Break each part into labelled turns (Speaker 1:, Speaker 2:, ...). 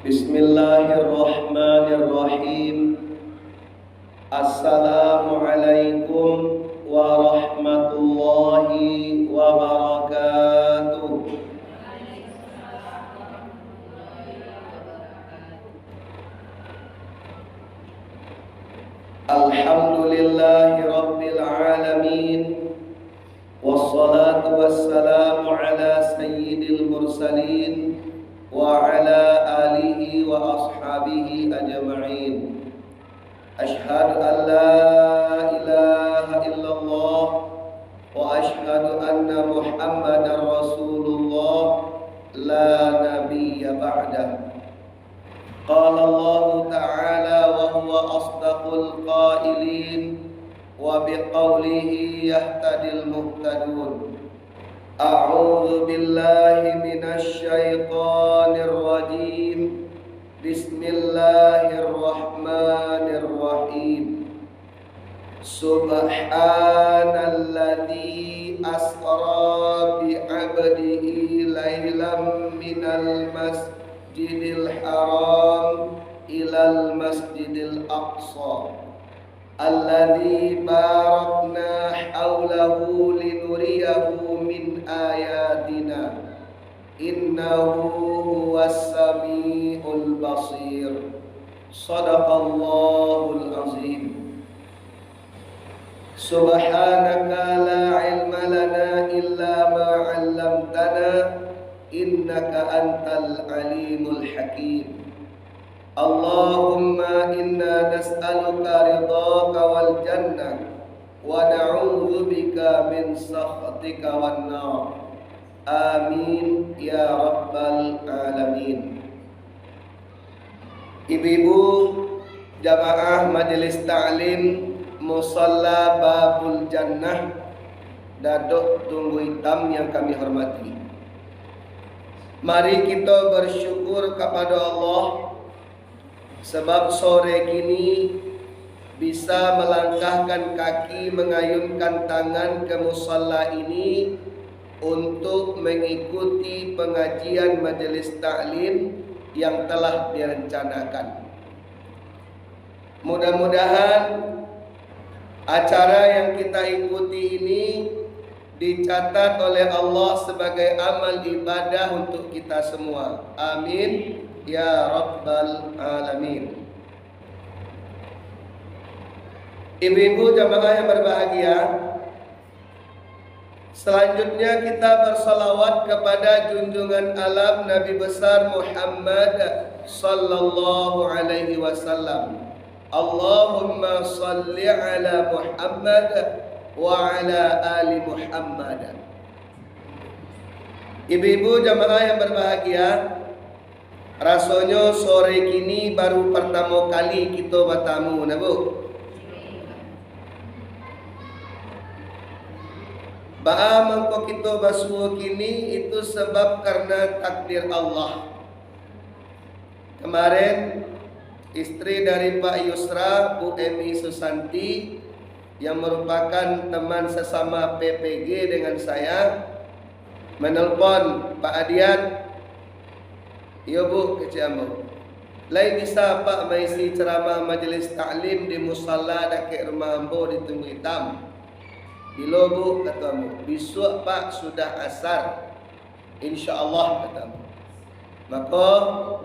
Speaker 1: Bismillahirrahmanirrahim. Assalamualaikum warahmatullahi wabarakatuh. Alhamdulillahi rabbil alamin. Wassalatu wassalamu ala sayyidil mursalin wa ala alihi wa ashabihi ajma'in. Ashhadu an la ilaha illallah wa ashhadu anna Muhammadar Rasulullah la nabiyya ba'dah. Qala Allah ta'ala wa huwa asdaqul qailin wa biqaulihi yahtadil muhtadun. A'udzu billahi minasy syaithanir rajim. Bismillahirrahmanirrahim. Subhanalladzi asra bi 'abdihi lailan minal masjidil haram ilal masjidil aqsa alladzi barakna haulahu linuriyahu min ayatina innahu huwas samiul basir. Shadaqallahul azim. Subhanaka la ilma lana illa ma 'allamtana innaka antal alimul hakim. Allahumma inna nas'aluka ridhaka wal jannah wa na'udzu bika min sakhatika wan nar. Amin ya rabbal alamin. Ibu-ibu jamaah majelis ta'lim Musalla Babul Jannah Daduk Tunggu Hitam yang kami hormati, mari kita bersyukur kepada Allah sebab sore kini bisa melangkahkan kaki, mengayunkan tangan ke musalla ini untuk mengikuti pengajian majelis taklim yang telah direncanakan. Mudah-mudahan acara yang kita ikuti ini dicatat oleh Allah sebagai amal ibadah untuk kita semua. Amin ya rabbal alamin. Ibu-ibu jamaah yang berbahagia, selanjutnya kita bersalawat kepada junjungan alam Nabi besar Muhammad sallallahu alaihi wasallam. Allahumma salli ala Muhammad wa ala ali Muhammad. Ibu-ibu jamaah yang berbahagia, rasanya sore kini baru pertama kali kita bertamu, nah Bu. Ba'a mangko kita basuh kini itu sebab karena takdir Allah. Kemarin istri dari Pak Yusra, Bu Emi Susanti, yang merupakan teman sesama PPG dengan saya, menelpon Pak Adian. Iya Bu, keciamu lain bisa Pak maisi ceramah majelis taklim di musalla dekat rumah Ambo di Tunggu Hitam. Bila Bu, katamu, besok Pak sudah asar, InsyaAllah, katamu. Maka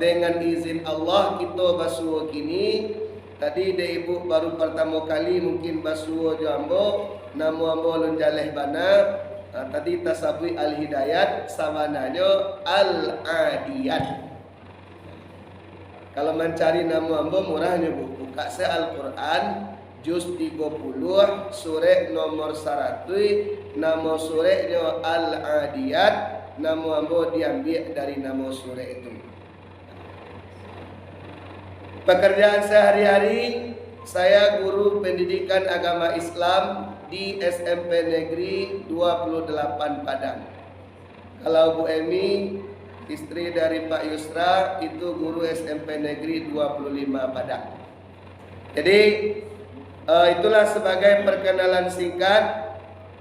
Speaker 1: dengan izin Allah kita basuh kini. Tadi de ibu baru pertama kali mungkin basuh jambo, nama ambo lonjaleh bana. Tadi tasabui al-hidayat, samananya al-adiyat. Kalau mencari nama ambo murahnya Bu, buka saya Al-Quran juz 30 surah nomor 100, nama surahnya Al-Adiyat, nama ambo diambil dari nama surah itu. Pekerjaan sehari-hari, saya guru pendidikan agama Islam di SMP Negeri 28 Padang. Kalau Bu Emi, istri dari Pak Yusra, itu guru SMP Negeri 25 Padang. Jadi itulah sebagai perkenalan singkat.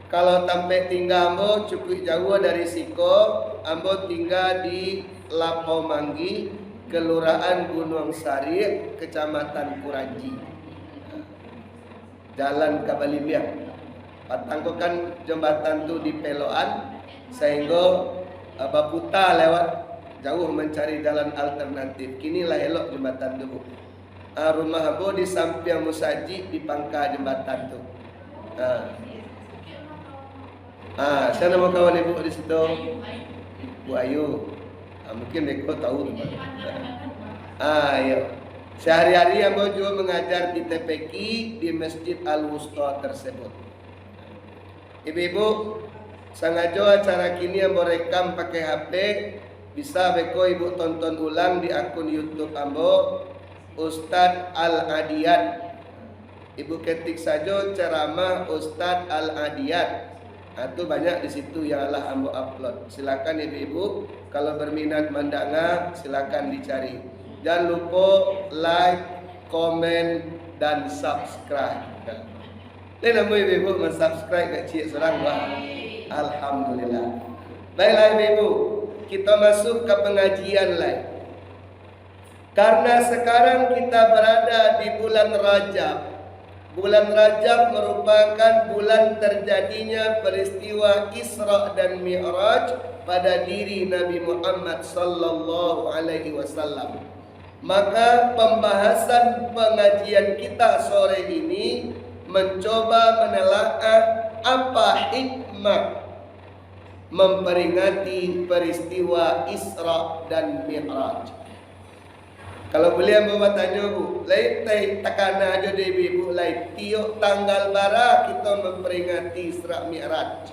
Speaker 1: Kalau tampe tinggal ambo cukup jauh dari Siko, ambo tinggal di Lapo Manggi, Kelurahan Gunung Sari, Kecamatan Kuranji. Jalan Kabalimbiang. Patangko kan jembatan tu di Peloan, sehingga Baputa lewat jauh mencari jalan alternatif. Kini lah elok jembatan tu. Rumah ambo di samping Musaji di pangka jembatan tu. Saya nama kawan ibu di situ, Bu Ayu. Mungkin mereka tahu. Ya. Sehari-hari ambo juga mengajar di TPQ di Masjid Al-Wusta tersebut. Ibu-ibu, sengaja acara kini ambo rekam pakai HP, bisa beko ibu tonton ulang di akun YouTube ambo Ustadz Al-Adiyat. Ibu ketik saja ceramah Ustadz Al-Adiyat. Itu banyak di situ yang Allah ambo upload. Silakan ibu-ibu kalau berminat mendengar silakan dicari. Jangan lupa like, komen dan subscribe. Ini nama ibu-ibu mensubscribe ke cik serang wah. Alhamdulillah. Baiklah ibu-ibu, kita masuk ke pengajian lain. Karena sekarang kita berada di bulan Rajab. Bulan Rajab merupakan bulan terjadinya peristiwa Isra dan Mi'raj pada diri Nabi Muhammad sallallahu alaihi wasallam. Maka pembahasan pengajian kita sore ini mencoba menelaah apa hikmah memperingati peristiwa Isra dan Mi'raj. Kalau beliau mau tanya bu, lain takana aja deh ibu, lain tiok tanggal bara kita memperingati Isra Mi'raj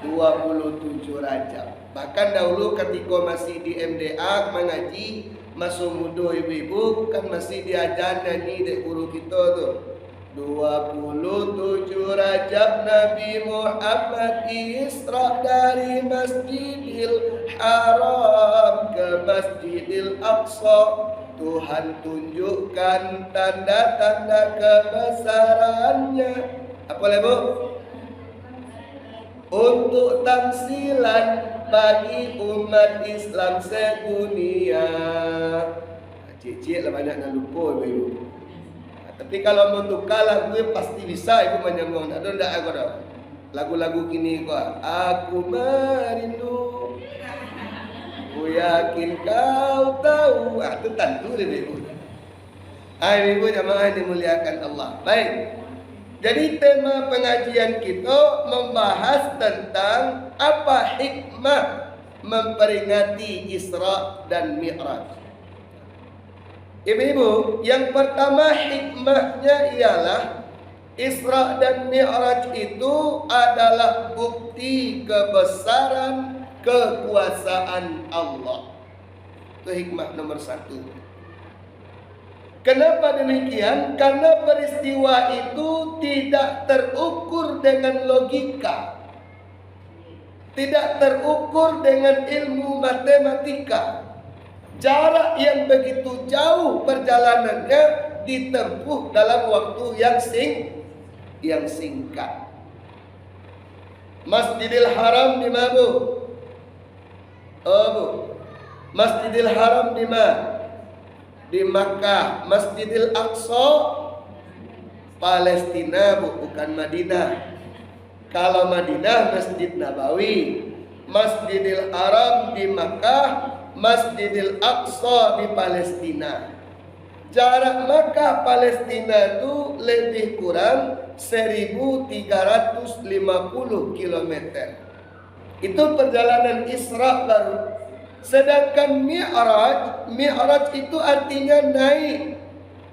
Speaker 1: 27 Rajab. Bahkan dahulu ketika masih di MDA mengaji, masuk muda ibu-ibu kan masih diajar nyanyi dek guru kita tuh. 27 Rajab Nabi Muhammad Isra dari Masjidil Haram ke Masjidil Aqsa. Tuhan tunjukkan tanda-tanda kebesarannya. Apa lagi bu? Untuk tamsilan bagi umat Islam sedunia. Cik-cik lah banyak nak lupa ibu. Tapi kalau mau tukar lagu pasti bisa ibu menyambung. Ada ndak aku dah. Lagu-lagu kini kau. Aku merindu. Ku yakin kau tahu. Itu tentu deh ibu. Ibu jamaah dimuliakan Allah. Baik. Jadi tema pengajian kita membahas tentang apa hikmah memperingati Isra dan Mi'raj. Ibu-ibu, yang pertama hikmahnya ialah Isra dan Mi'raj itu adalah bukti kebesaran kekuasaan Allah. Itu hikmah nomor 1. Kenapa demikian? Karena peristiwa itu tidak terukur dengan logika, tidak terukur dengan ilmu matematika. Jarak yang begitu jauh perjalanannya ditempuh dalam waktu yang singkat. Masjidil Haram di mana bu? Bu. Masjidil Haram di mana? Di Makkah. Masjidil Aqsa Palestina bu, bukan Madinah. Kalau Madinah Masjid Nabawi. Masjidil Haram di Makkah, Masjidil Aqsa di Palestina. Jarak Makkah Palestina itu lebih kurang 1350 km. Itu perjalanan Isra baru. Sedangkan Mi'raj itu artinya naik.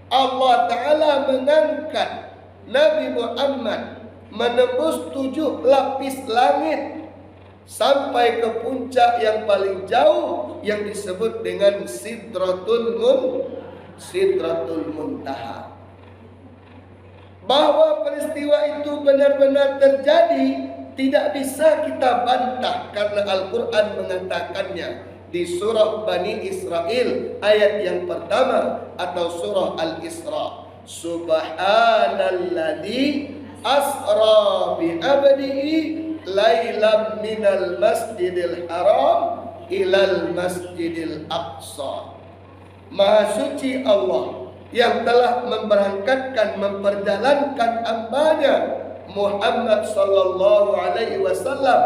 Speaker 1: Allah Ta'ala mengangkat Nabi Muhammad menembus 7 lapis langit sampai ke puncak yang paling jauh yang disebut dengan Sidratul Muntaha. Bahwa peristiwa itu benar-benar terjadi tidak bisa kita bantah karena Al-Quran mengatakannya di surah Bani Israel ayat yang pertama atau surah Al-Isra. Subhanalladzi asra bi abdihi lailam minal masjidil haram ilal masjidil aqsa. Maha suci Allah yang telah memperjalankan hambanya Muhammad sallallahu alaihi wasallam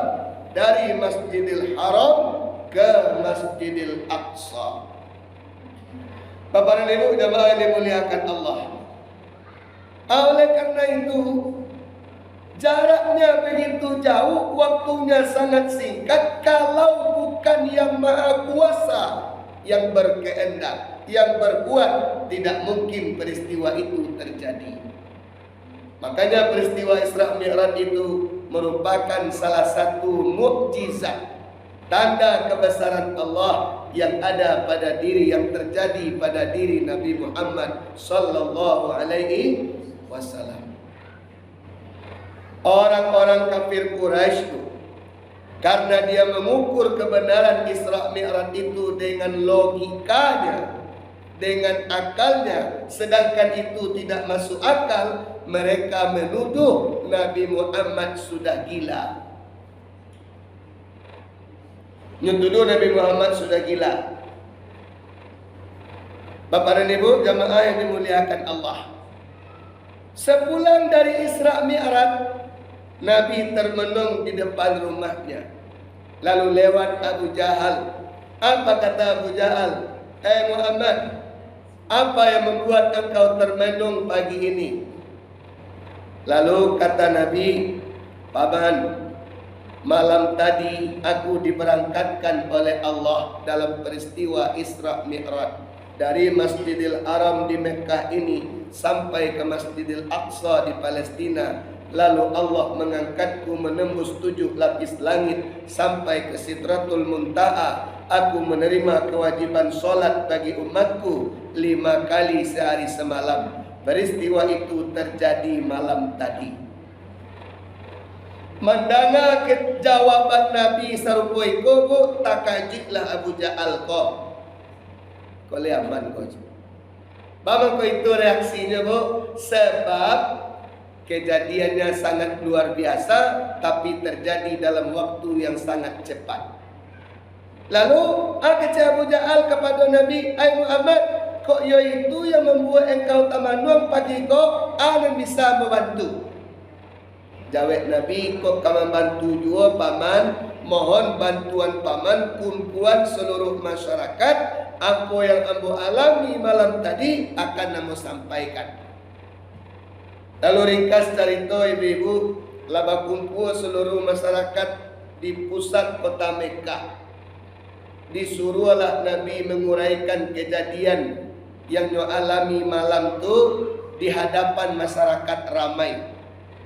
Speaker 1: dari Masjidil Haram ke Masjidil Aqsa. Bapak dan Ibu jamaah yang dimuliakan Allah. Oleh karena itu, jaraknya begitu jauh, waktunya sangat singkat. Kalau bukan yang maha kuasa yang berkehendak, yang berbuat, tidak mungkin peristiwa itu terjadi. Makanya peristiwa Isra Mi'raj itu merupakan salah satu mukjizat, tanda kebesaran Allah yang ada pada diri, yang terjadi pada diri Nabi Muhammad sallallahu alaihi wasallam. Orang-orang kafir Quraisy itu, karena dia mengukur kebenaran Isra Mi'raj itu dengan logikanya, dengan akalnya, sedangkan itu tidak masuk akal, mereka menuduh Nabi Muhammad sudah gila. Menuduh Nabi Muhammad sudah gila. Bapak dan Ibu jamaah yang dimuliakan Allah, sepulang dari Isra Mi'raj, Nabi termenung di depan rumahnya. Lalu lewat Abu Jahal. Apa kata Abu Jahal? Muhammad, apa yang membuat engkau termenung pagi ini? Lalu kata Nabi, Paman, malam tadi aku diberangkatkan oleh Allah dalam peristiwa Isra Mi'raj dari Masjidil Haram di Mekah ini sampai ke Masjidil Aqsa di Palestina. Lalu Allah mengangkatku menembus 7 lapis langit sampai ke Sidratul Muntaha. Aku menerima kewajiban solat bagi umatku 5 kali sehari semalam. Peristiwa itu terjadi malam tadi. Mendengar jawaban Nabi sarupoi kogo takajiklah Abu Jahal ko. Kau liaman ko. Bagaimana ko itu reaksinya bu? Sebab kejadiannya sangat luar biasa, tapi terjadi dalam waktu yang sangat cepat. Lalu kata Abu Jahal kepada Nabi, "Ai Muhammad, kok yo itu yang membuat engkau tamanung pagi kok ana bisa membantu?" Jawab Nabi, "Kok kamu bantu juga paman, mohon bantuan paman kumpulan seluruh masyarakat. Apa yang ambo alami malam tadi akan ambo sampaikan." Lalu ringkas cerita ibu-ibu, laba kumpul seluruh masyarakat di pusat kota Mekah. Disuruhlah Nabi menguraikan kejadian yang nyo alami malam itu di hadapan masyarakat ramai.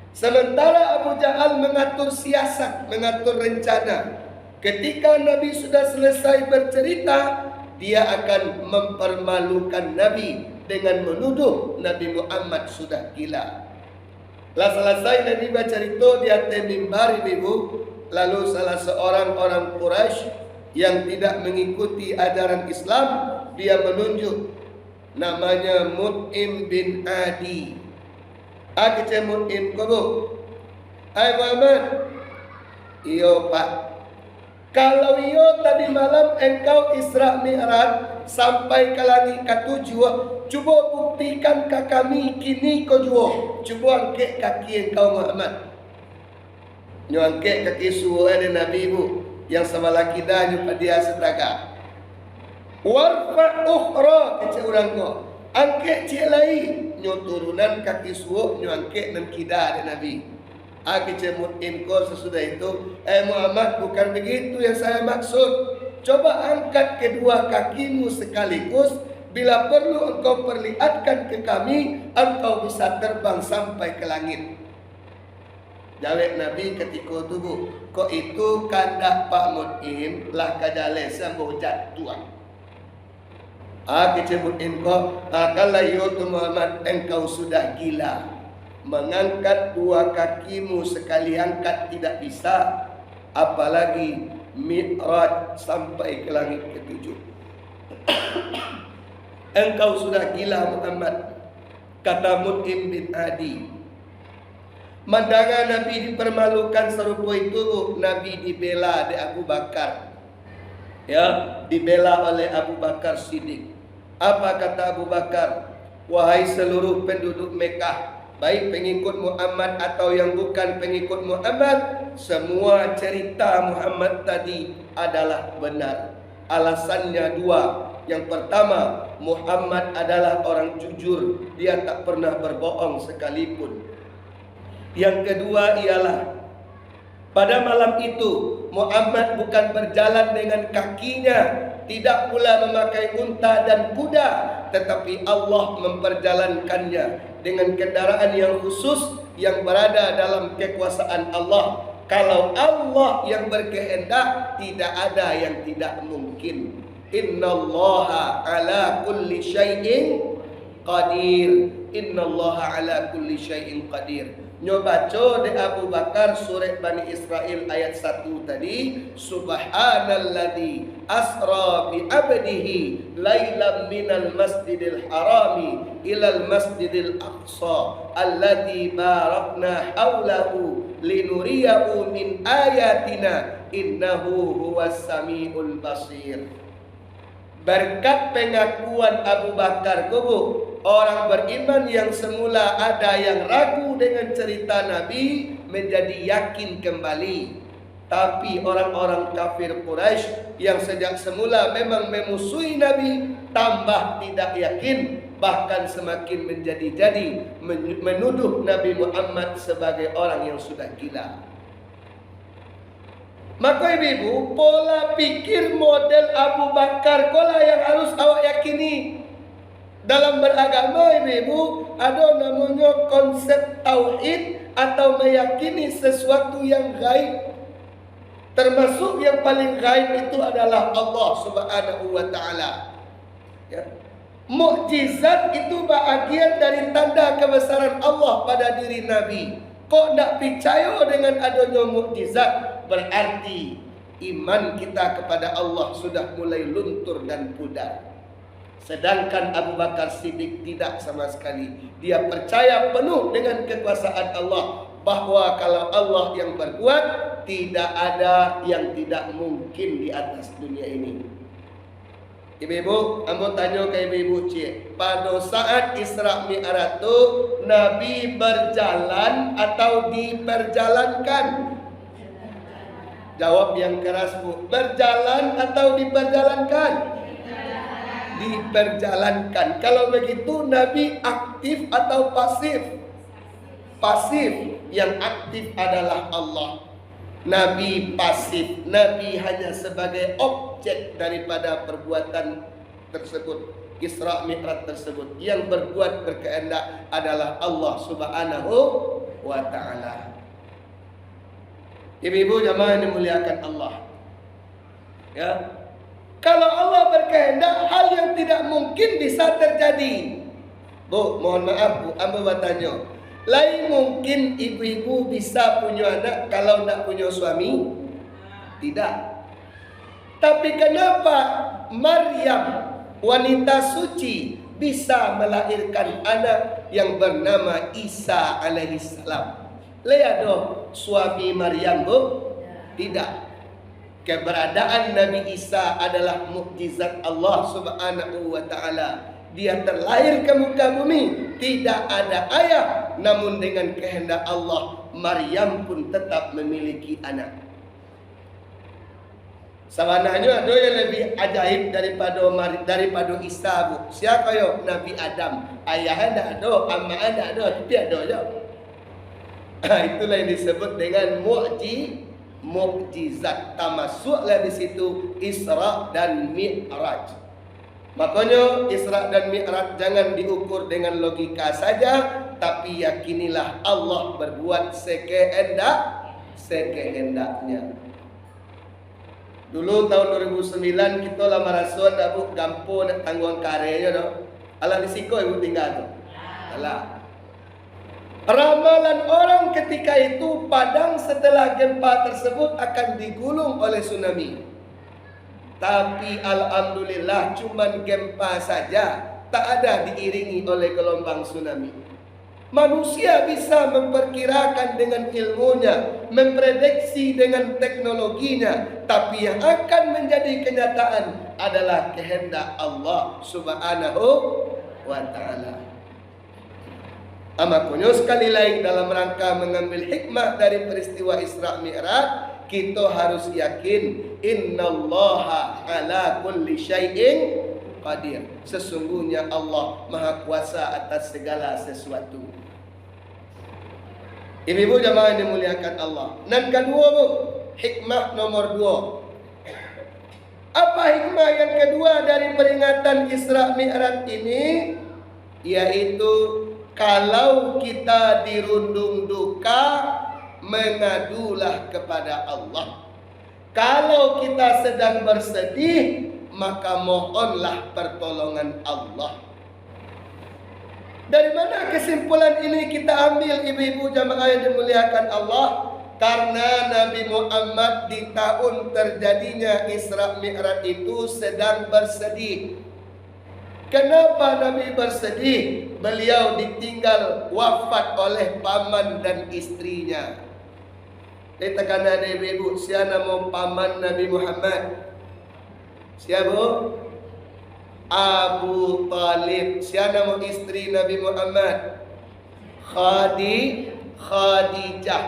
Speaker 1: Sementara Abu Jahal mengatur siasat, mengatur rencana. Ketika Nabi sudah selesai bercerita, dia akan mempermalukan Nabi dengan menuduh Nabi Muhammad sudah gila. Lah selesai Nabi baca itu di atas mimbar ibu, lalu salah seorang orang Quraisy yang tidak mengikuti ajaran Islam, dia menunjuk namanya Mut'im bin Adi. Akece Mut'im kobo, "Hai Muhammad, iyo Pak, kalau iyo tadi malam engkau Isra Mi'raj sampai ke langit ke-7, coba buktikan ke kami kini kau jual. Coba angkat kaki engkau Muhammad. Nyo angkat kaki suhu ada Nabi ibu yang sama laki dah nyo dia setaga. Warfa ukhra kece orang ko. Angkat cik lain nyo turunan kaki suhu nyo angkat dan kidah ada Nabi. Kece Mut'im ko sesudah itu, Muhammad, bukan begitu yang saya maksud. Coba angkat kedua kakimu sekaligus. Bila perlu engkau perlihatkan ke kami, engkau bisa terbang sampai ke langit. Jawab Nabi ketika tu bu, kok itu kandak Pak Mut'im lah kajale sambuh jatuh. Kecebutin kok, kalau tu Muhammad engkau sudah gila. Mengangkat dua kakimu sekali angkat tidak bisa, apalagi mi'raj sampai ke langit ketujuh. Engkau sudah gila Muhammad, kata Mut'im bin Adi. Mandangan Nabi dipermalukan serupa itu, Nabi dibela oleh Abu Bakar. Ya, dibela oleh Abu Bakar Siddiq. Apa kata Abu Bakar? Wahai seluruh penduduk Mekah, baik pengikut Muhammad atau yang bukan pengikut Muhammad, semua cerita Muhammad tadi adalah benar. Alasannya dua. Yang pertama, Muhammad adalah orang jujur, dia tak pernah berbohong sekalipun. Yang kedua ialah pada malam itu Muhammad bukan berjalan dengan kakinya, tidak pula memakai unta dan kuda, tetapi Allah memperjalankannya dengan kendaraan yang khusus yang berada dalam kekuasaan Allah. Kalau Allah yang berkehendak, tidak ada yang tidak mungkin. Innallaha ala kulli syai'in qadir. Innallaha ala kulli syai'in qadir. Nyobaco de Abu Bakar surat Bani Israel ayat 1 tadi, subhanalladzi asra bi abdihi lailan minal masjidil harami ilal masjidil aqsa alladzi barakna haulahu linuriyahu min ayatina innahu huwas samiul basir. Berkat pengakuan Abu Bakar kubu, orang beriman yang semula ada yang ragu dengan cerita Nabi menjadi yakin kembali. Tapi orang-orang kafir Quraisy yang sejak semula memang memusuhi Nabi tambah tidak yakin, bahkan semakin menjadi-jadi menuduh Nabi Muhammad sebagai orang yang sudah gila. Maka ibu, pola pikir model Abu Bakar kola yang harus awak yakini. Dalam beragama ibu, ada namanya konsep tauhid atau meyakini sesuatu yang gaib. Termasuk yang paling gaib itu adalah Allah Subhanahu wa taala. Ya. Mukjizat itu bahagian dari tanda kebesaran Allah pada diri Nabi. Kok tak percaya dengan adanya mukjizat, berarti iman kita kepada Allah sudah mulai luntur dan pudar. Sedangkan Abu Bakar Siddiq tidak sama sekali. Dia percaya penuh dengan kekuasaan Allah, bahwa kalau Allah yang berbuat, tidak ada yang tidak mungkin di atas dunia ini. Ibu-ibu, ambo tanya ke ibu-ibu cik, pada saat Isra Mi'raj itu Nabi berjalan atau diperjalankan? Jawab yang keras bu, berjalan atau diperjalankan? Diperjalankan. Kalau begitu Nabi aktif atau pasif? Pasif. Yang aktif adalah Allah. Nabi pasif. Nabi hanya sebagai objek daripada perbuatan tersebut, Isra Mi'raj tersebut. Yang berbuat berkehendak adalah Allah Subhanahu wa ta'ala. Ibu-ibu jamaah yang dimuliakan Allah. Ya. Kalau Allah berkehendak, hal yang tidak mungkin bisa terjadi. Bu, mohon maaf bu, ambo bertanya. Lain mungkin ibu-ibu bisa punya anak kalau tidak punya suami? Tidak. Tapi kenapa Maryam, wanita suci, bisa melahirkan anak yang bernama Isa alaihissalam? Lihat dong, suami Maryam bu? Tidak. Keberadaan Nabi Isa adalah mukjizat Allah Subhanahu wa ta'ala. Dia terlahir ke muka bumi, tidak ada ayah, namun dengan kehendak Allah, Maryam pun tetap memiliki anak. Sebenarnya ada yang lebih ajaib daripada Isa bu. Siapa yo? Nabi Adam. Ayah ada, amma ada, tapi ada je. Itulah yang disebut dengan mukjizat. Termasuklah di situ Isra dan Mi'raj. Makanya Isra dan Mi'raj jangan diukur dengan logika saja, tapi yakinilah Allah berbuat sekehendaknya. Dulu tahun 2009 kita lama rasuan Abu Gampo nak tangguhan karyanya doh. Alah di siko ibu tinggal tu. Alah. Ramalan orang ketika itu Padang setelah gempa tersebut akan digulung oleh tsunami. Tapi alhamdulillah cuman gempa saja, tak ada diiringi oleh gelombang tsunami. Manusia bisa memperkirakan dengan ilmunya, memprediksi dengan teknologinya, tapi yang akan menjadi kenyataan adalah kehendak Allah Subhanahu wa ta'ala. Makanya sekali lagi dalam rangka mengambil hikmah dari peristiwa Isra Mi'raj, kita harus yakin innallaha ala kulli syai'in qadir. Sesungguhnya Allah Maha Kuasa atas segala sesuatu. Ibu-ibu jamaah yang dimuliakan Allah. Dan kedua, Bu, hikmah nomor 2. Apa hikmah yang kedua dari peringatan Isra Mi'raj ini? Yaitu kalau kita dirundung duka, mengadulah kepada Allah. Kalau kita sedang bersedih, maka mohonlah pertolongan Allah. Dari mana kesimpulan ini kita ambil, ibu-ibu jamaah yang dimuliakan Allah? Karena Nabi Muhammad di tahun terjadinya Isra Mi'raj itu sedang bersedih. Kenapa Nabi bersedih? Beliau ditinggal wafat oleh paman dan istrinya. Ditekan ada ibu-ibu, siapa nama paman Nabi Muhammad? Siapa? Abu Talib. Siapa nama istri Nabi Muhammad? Khadijah.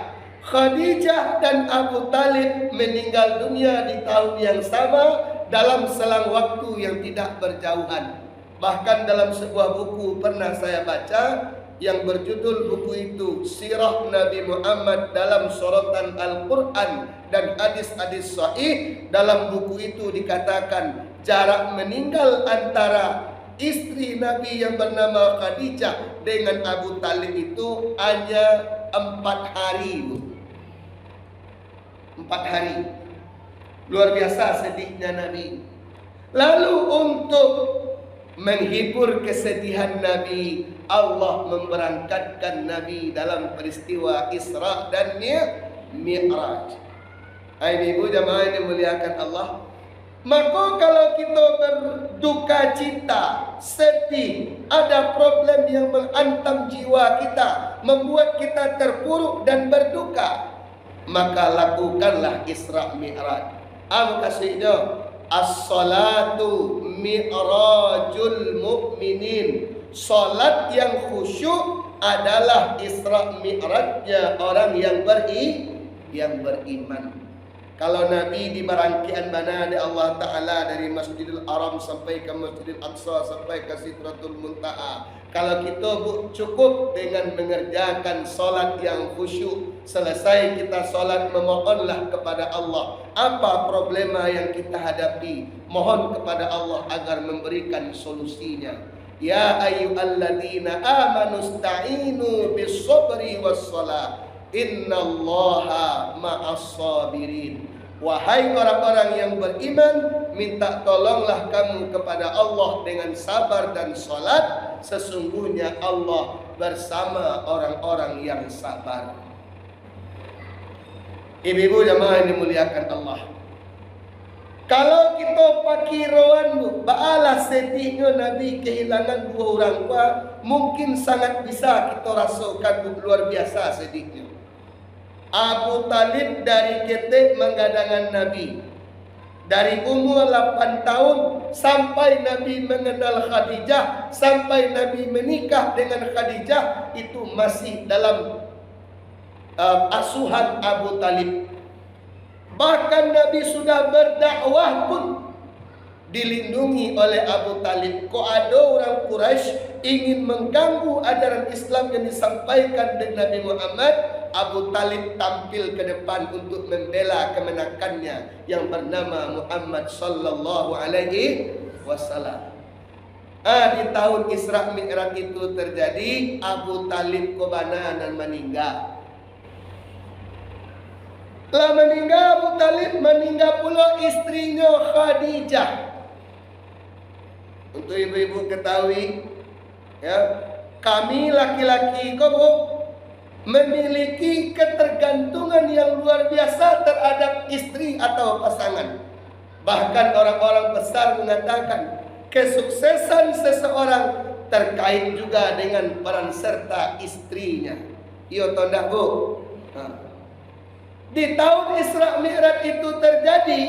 Speaker 1: Khadijah dan Abu Talib meninggal dunia di tahun yang sama dalam selang waktu yang tidak berjauhan. Bahkan dalam sebuah buku pernah saya baca yang berjudul buku itu Sirah Nabi Muhammad dalam Sorotan Al-Quran dan hadis-hadis sahih. Dalam buku itu dikatakan jarak meninggal antara istri Nabi yang bernama Khadijah dengan Abu Talib itu hanya 4 hari. 4 hari. Luar biasa sedihnya Nabi. Lalu untuk menghibur kesedihan Nabi, Allah memberangkatkan Nabi dalam peristiwa Isra dan Mi'raj. Ibu jamaah yang dimuliakan Allah, maka kalau kita berduka cita, sedih, ada problem yang menghantam jiwa kita, membuat kita terpuruk dan berduka, maka lakukanlah Isra Mi'raj. Kasihnya as-salatu mi'rajul mu'minin. Salat yang khusyuk adalah Isra Mi'rajnya orang yang beriman. Kalau Nabi di barangkian mana ada Allah Ta'ala dari Masjidil Haram sampai ke Masjidil Aqsa sampai ke Sidratul Muntaha. Kalau kita cukup dengan mengerjakan solat yang khusyuk, selesai kita solat memohonlah kepada Allah. Apa problema yang kita hadapi, mohon kepada Allah agar memberikan solusinya. Ya ayyuhalladzina amanu sta'inu bis-sabri was-salah. Innallaha ma'as sabirin. Wahai orang-orang yang beriman, minta tolonglah kamu kepada Allah dengan sabar dan salat. Sesungguhnya Allah bersama orang-orang yang sabar. Ibu-ibu jamaah yang dimuliakan Allah, kalau kita pakai rawan baalah sedihnya Nabi kehilangan 2 orang tua, mungkin sangat bisa kita rasakan luar biasa sedihnya. Abu Talib dari ketek menggadangan Nabi, dari umur 8 tahun sampai Nabi mengenal Khadijah, sampai Nabi menikah dengan Khadijah, itu masih dalam asuhan Abu Talib. Bahkan Nabi sudah berdakwah pun dilindungi oleh Abu Talib. Kok ada orang Quraisy ingin mengganggu ajaran Islam yang disampaikan oleh Nabi Muhammad, Abu Talib tampil ke depan untuk membela kemenakannya yang bernama Muhammad sallallahu alaihi wasallam. Di tahun Isra Mi'raj itu terjadi, Abu Talib kobana dan meninggal. Lah meninggal Abu Talib, meninggal pula istrinya Khadijah. Untuk ibu-ibu ketahui, ya, kami laki-laki memiliki ketergantungan yang luar biasa terhadap istri atau pasangan. Bahkan orang-orang besar mengatakan kesuksesan seseorang terkait juga dengan peran serta istrinya. Iyo tondak bu. Di tahun Isra Mi'raj itu terjadi,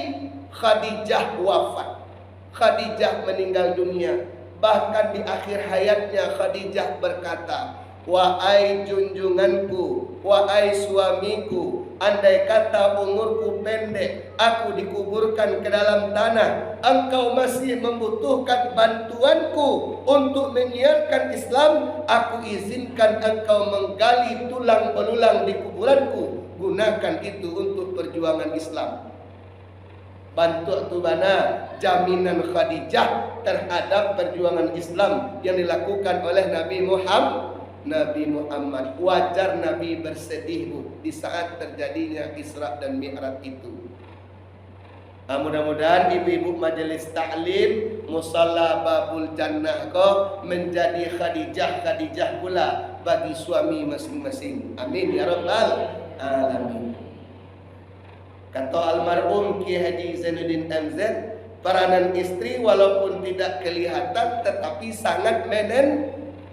Speaker 1: Khadijah wafat. Khadijah meninggal dunia. Bahkan di akhir hayatnya Khadijah berkata, "Wahai junjunganku, wahai suamiku, andai kata umurku pendek, aku dikuburkan ke dalam tanah, engkau masih membutuhkan bantuanku untuk menyiarkan Islam, aku izinkan engkau menggali tulang belulang di kuburanku. Gunakan itu untuk perjuangan Islam." Bantu tu bana jaminan Khadijah terhadap perjuangan Islam yang dilakukan oleh Nabi Muhammad. Wajar Nabi bersedih di saat terjadinya Isra dan Mi'raj itu. Mudah-mudahan ibu-ibu majelis taklim musalla babul jannah menjadi Khadijah pula bagi suami masing-masing. Amin ya rabbal alamin. Kata almarhum Ki Haji Zainuddin MZ, peranan istri walaupun tidak kelihatan tetapi sangat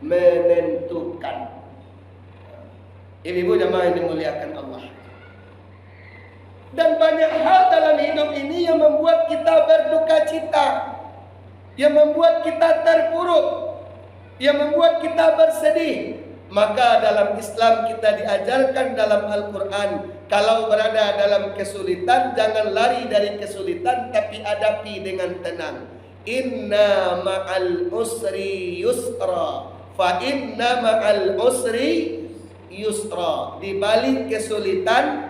Speaker 1: menentukan. Ibu jamaah yang dimuliakan Allah. Dan banyak hal dalam hidup ini yang membuat kita berduka cita, yang membuat kita terpuruk, yang membuat kita bersedih. Maka dalam Islam kita diajarkan dalam Al-Quran, kalau berada dalam kesulitan, jangan lari dari kesulitan, tapi hadapi dengan tenang. Inna ma'al usri yusra, fa inna ma'al usri yusra. Di balik kesulitan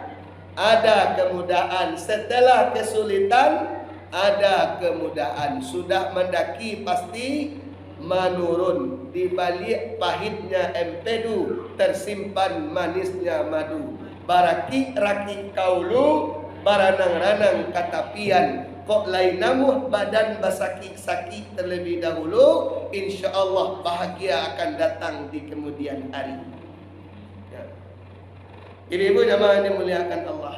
Speaker 1: ada kemudahan, setelah kesulitan ada kemudahan. Sudah mendaki pasti menurun. Di balik pahitnya empedu tersimpan manisnya madu. Baraki raki kaulu baranang-ranang katapian. Kok lain namuh badan basaki-saki terlebih dahulu, insyaallah bahagia akan datang di kemudian hari. Ya. Ibu-ibu jamaah yang dimuliakan Allah.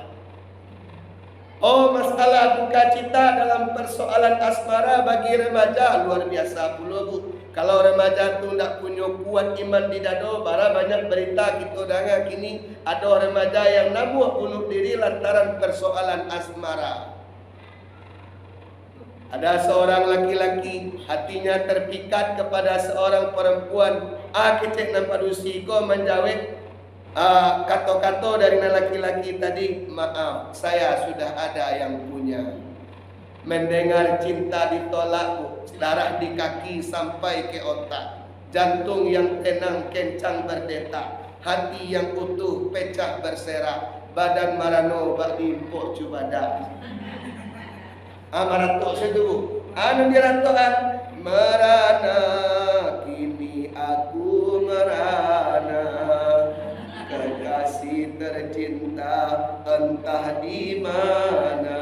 Speaker 1: Masalah duka cita dalam persoalan asmara bagi remaja luar biasa pula bu. Kalau remaja tu nak punya kuat iman di dado, bara banyak berita kita dengar kini ada remaja yang namuh bunuh diri lantaran persoalan asmara. Ada seorang laki-laki hatinya terpikat kepada seorang perempuan. Kecek nampak dusiko menjawab kata-kata dari laki-laki tadi, maaf saya sudah ada yang punya. Mendengar cinta ditolak, darah di kaki sampai ke otak, jantung yang tenang kencang berdetak, hati yang utuh pecah berserak, badan marano bagi impor cubada. Marato sedu anu diratoan merana kini aku merana, kekasih tercinta entah di mana,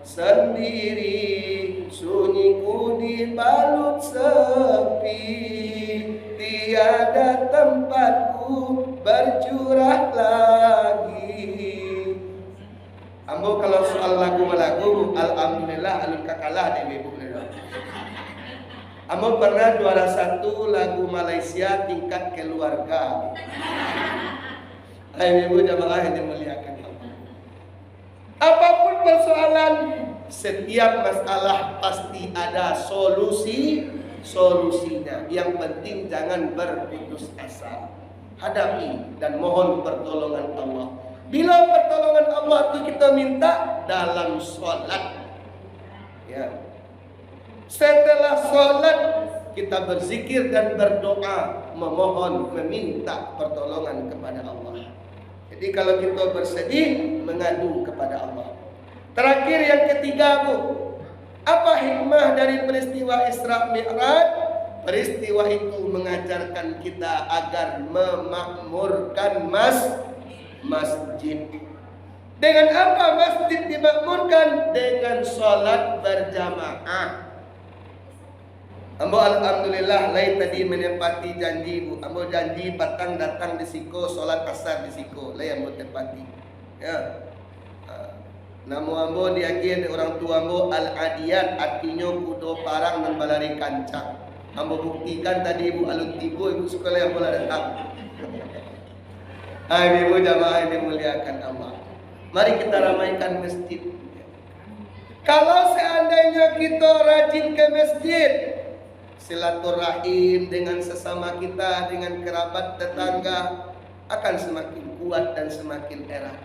Speaker 1: sendiri sunyiku dibalut sepi, tiada tempatku bercurah lagi. Ambo kalau soal lagu-lagu, alhamdulillah alun kakalah di ibu. Ambo pernah juara satu lagu Malaysia tingkat keluarga. Ibu jamaah yang dimuliakan Allah. Apapun persoalan, setiap masalah pasti ada solusinya. Yang penting jangan berputus asa. Hadapi dan mohon pertolongan Allah. Bila pertolongan Allah itu kita minta dalam sholat, ya. Setelah sholat kita berzikir dan berdoa, memohon, meminta pertolongan kepada Allah. Jadi kalau kita bersedih, mengadu kepada Allah. Terakhir yang ketiga bu, apa hikmah dari peristiwa Isra Mi'raj? peristiwa itu mengajarkan kita agar memakmurkan masjid. Dengan apa masjid dimakmurkan? Dengan sholat berjamaah. Ambo alhamdulillah lain tadi menepati janji bu. Ambo janji patang datang di siko, sholat asar di siko. Lain ambo tepati. Ya. Namu ambo diakin orang tua ambo al-adiyat, artinya kudo parang dan balari kancang. Ambo buktikan tadi ibu alun tibu, ibu sekolah yang boleh datang. Hai ibu jamaah yang dimuliakan Allah. Mari kita ramaikan masjid. Kalau seandainya kita rajin ke masjid, silaturahim dengan sesama kita, dengan kerabat tetangga akan semakin kuat dan semakin erat.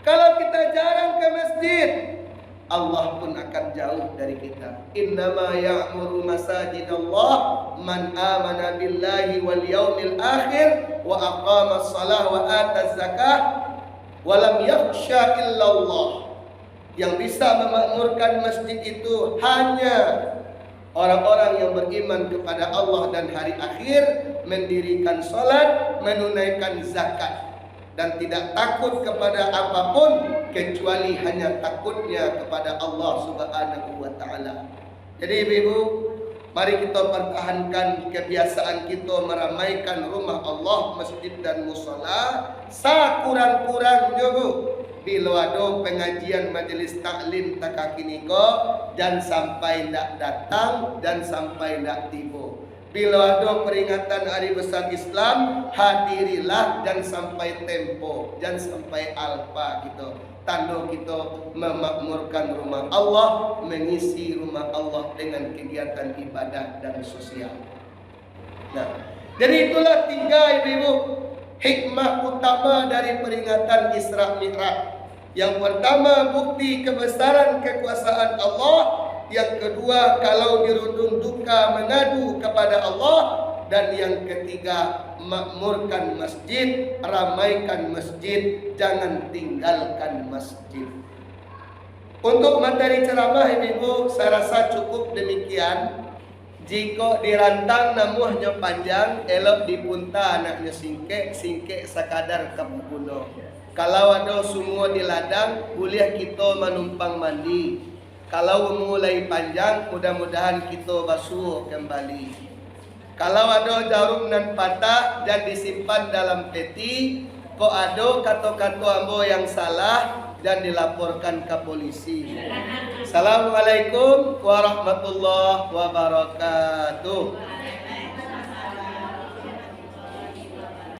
Speaker 1: Kalau kita jarang ke masjid, Allah pun akan jauh dari kita. Innama ya'muru masajidallah man amana billahi wal yaumil akhir wa aqama shalah wa ata zakah wa lam yakhsha illallah. Yang bisa memakmurkan masjid itu hanya orang-orang yang beriman kepada Allah dan hari akhir, mendirikan salat, menunaikan zakat, dan tidak takut kepada apapun kecuali hanya takutnya kepada Allah Subhanahu wa taala. Jadi ibu-ibu, mari kita pertahankan kebiasaan kita meramaikan rumah Allah, masjid dan mushola. Sakurang-kurangnya bu, bila ada pengajian majelis taklim takakiniko, dan sampai ndak datang dan sampai ndak tiba. Bila ada peringatan hari besar Islam, hadirilah dan sampai tempo, dan sampai alfa gitu. Tanda kita memakmurkan rumah Allah, mengisi rumah Allah dengan kegiatan ibadah dan sosial. Nah, jadi itulah 3 ibu-ibu hikmah utama dari peringatan Isra Mi'raj. Yang pertama, bukti kebesaran kekuasaan Allah. Yang kedua, kalau dirundung duka mengadu kepada Allah. Dan yang ketiga, makmurkan masjid, ramaikan masjid, jangan tinggalkan masjid. Untuk materi ceramah ibu, saya rasa cukup demikian. Jika dirantang namuhnya panjang, elok dipunta anaknya singkek sakadar kabukuno. Kalau ada semua di ladang, boleh kita menumpang mandi. Kalau mulai panjang, mudah-mudahan kita basuh kembali. Kalau ada jarum nan patah dan disimpan dalam peti, kok ada kata-kata ambo yang salah dan dilaporkan ke polisi. Assalamualaikum warahmatullahi wabarakatuh.